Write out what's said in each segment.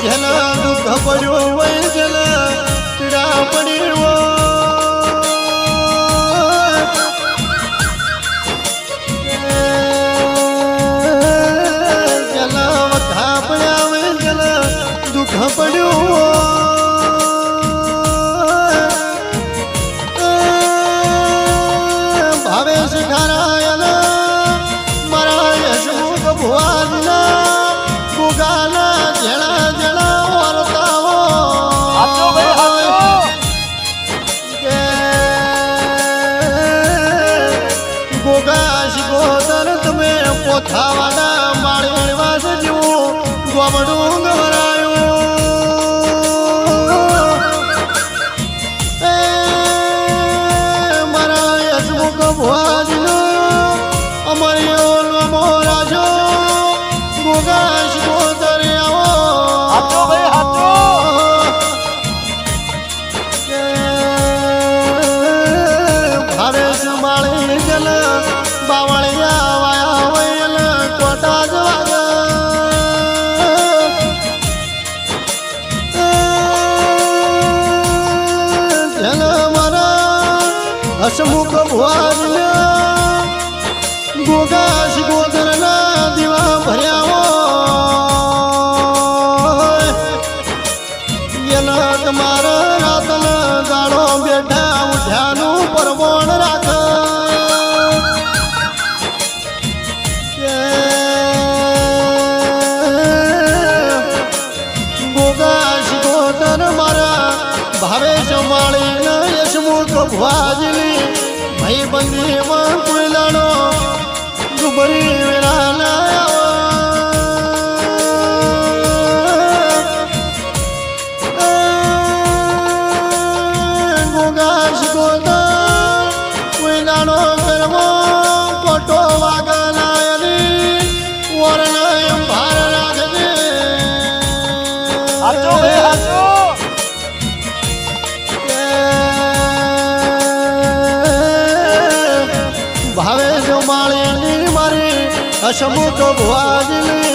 જેના દુઃખ પડ્યો હોય જેના પીડા પડી જેના વખા પડ્યા હોય જેના દુઃખ પડ્યું ભાવે શિખારાયના મારા યશમુખ ભુવાના ગુગાના જણા જણા વર્તાવો ગોગા શિકોતર તમે પોથાવાના માળી વાસ જેવું ગોમડું ગવરાયું મારા યશમુખ ભુવાજીનો અમર્યો નમો રાજો ગોગા શિકોતર આવો ભાવે સંભાળી જલ બાવળિયા વાયા વયલ કોટા જલ મારા હસમુખ ભુવાજીને ગોગા શિકોતરના દીવા ભર્યા એના તમારા રાતન દાડો બેઠા ઉઠ્યાનું પરવણ રાખ ગોગા શિકોતર મારા ભાવે સંભાળીને યશમુખ ભુવાજીની ભાઈ બંદીમાં કોઈ લાડો ગુબરી વેળાના કોટો વાગલાયની વરણય ભાર રાખજે ભાવે જમાળીની મારી હસમુખ ભુવાજીની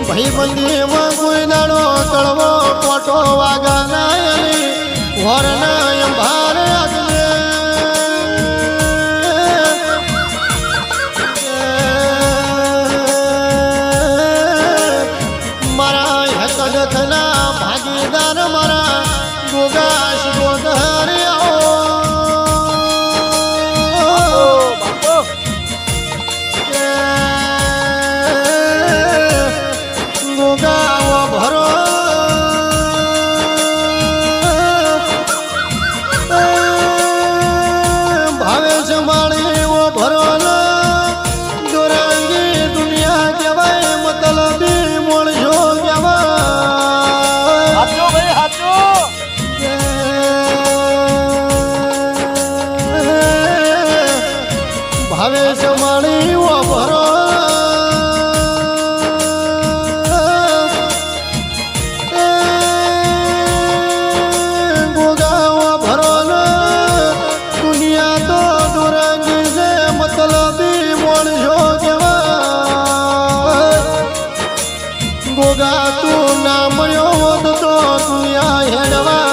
ભાઈબંધીમાં કોઈ દાડો કળવો કોટો વાગલાયની વરણય ભાર રાખજે ભાગીદાર મારા ગોગા શિકોતર ગોગા ભરો ભાવે સંભાળી ભરો દોરંગી દુનિયા કહેવાય મતલબી મોણસો ભાવે સંભાળી ભરો ગોગા ભરો દુનિયા તો દુરંગી છે મતલબી મોણસો કેવા ગોગા તું ના મળ્યો હોત તો દુનિયા હેડવા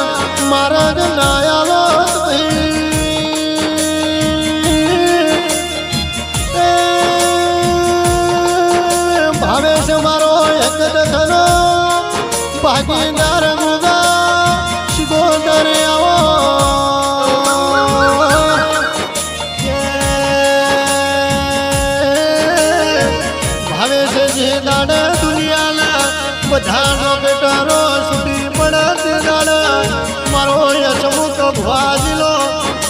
મારા જ નાયા મારો એક દખનો ભાગીદાર ગોગા શિકોતર આવો ભાવે છે જે દાડા દુનિયાના બધાનો બેટારો સુધી પડે દાડા મારો યશમુખ ભુવાજીનો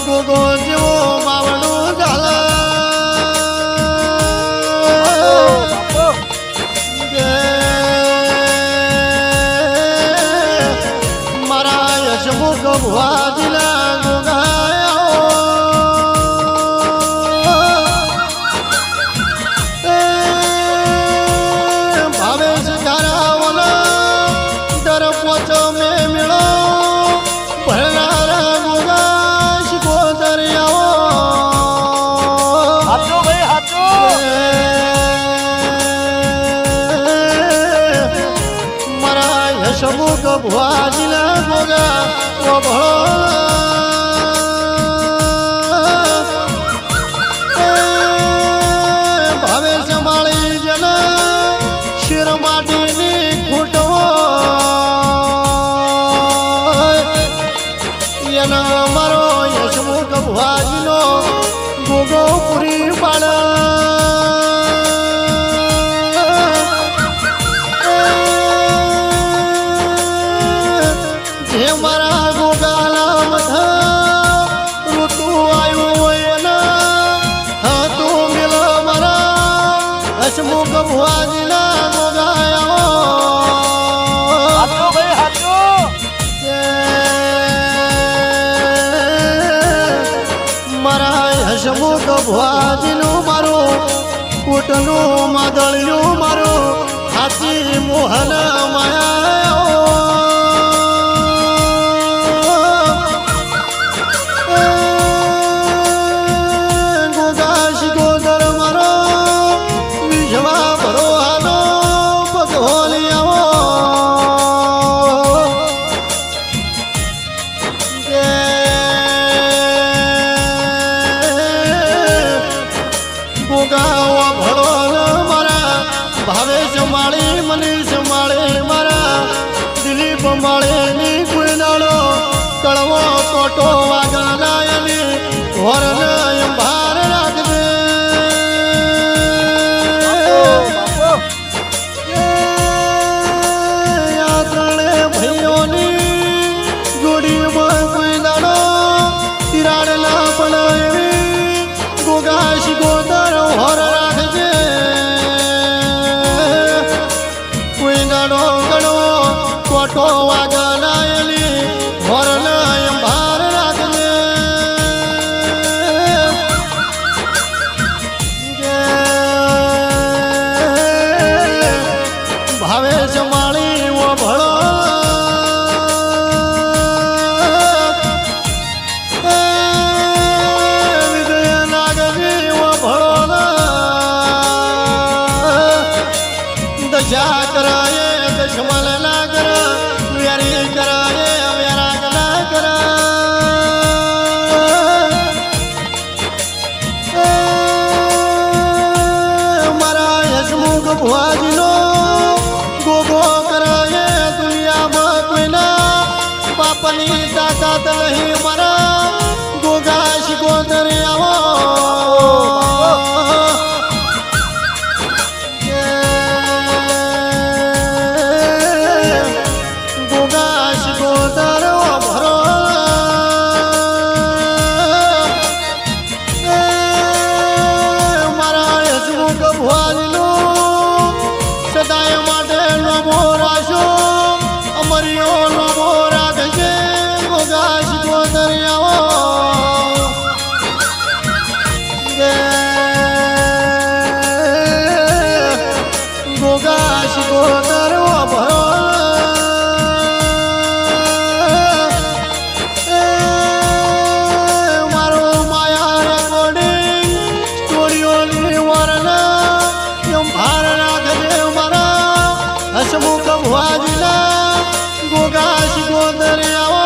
ગોગો જેવો માવડું ઝાલા યશમુખ ભુવાજીના ગોગાયો ભાવે શિખારાવના દર પોચો મેં મેળો ભરનારા ગોગા શિકોતર આવો મારા યશમુખ હસમુખ ભુવાજીના ગોગા ઓભળો ભાવે સંભાળી જના શિર માટીની ખૂટવો એના મારો હસમુખ ભુવાજીનો ગોગો પૂરી પાડા મારા ગોગાલા મથા ઋતુ આવ્યું હોય એના હા તું મિલ મારા હસમુખ ભુવાજીના ગોગાયા મારા હસમુખ ભુવાજીનું મારું કૂટનું માદળિયું મારું હાથી મોહન માયા ભાવે સંભાળે મને સંભાળે મારા દિલીપ માળે ની કોઈ નાળો કળવો કોટો વાગણ નાયલી હોર ભાર રાખજે આ ત્રણે ભાઈઓની જોડીમાં કોઈ નાળો તિરાડ ના બનાવી ગોગાશ ગોદર હોર રાખજે કોટો વાગનાયેલી હોરનાય ભાર રાખજે ભાવે સંભાળી ભળો વિજય નાગજી ભળો દશા કરાય દશમલ ના કર વેરી કરાય વેરાગ ના કર મારા હસમુખ ભુવાજીનો ગોગો કરાય દુનિયામાં કોઈના બાપની તાકાત નહીં મારા ગોગા શિકોતર આવો સદાય માટે નમો રાશો અમરિયો નમો રાખજે ગોગા શિકોતર આવો ગોગા શિકોતર ભરો મારો માયા રેકોર્ડિંગ સ્ટુડિયોની વરના ભાર રાખજે મારા હસમુખ ભુવાજીના ગોગા શિકોતર આવો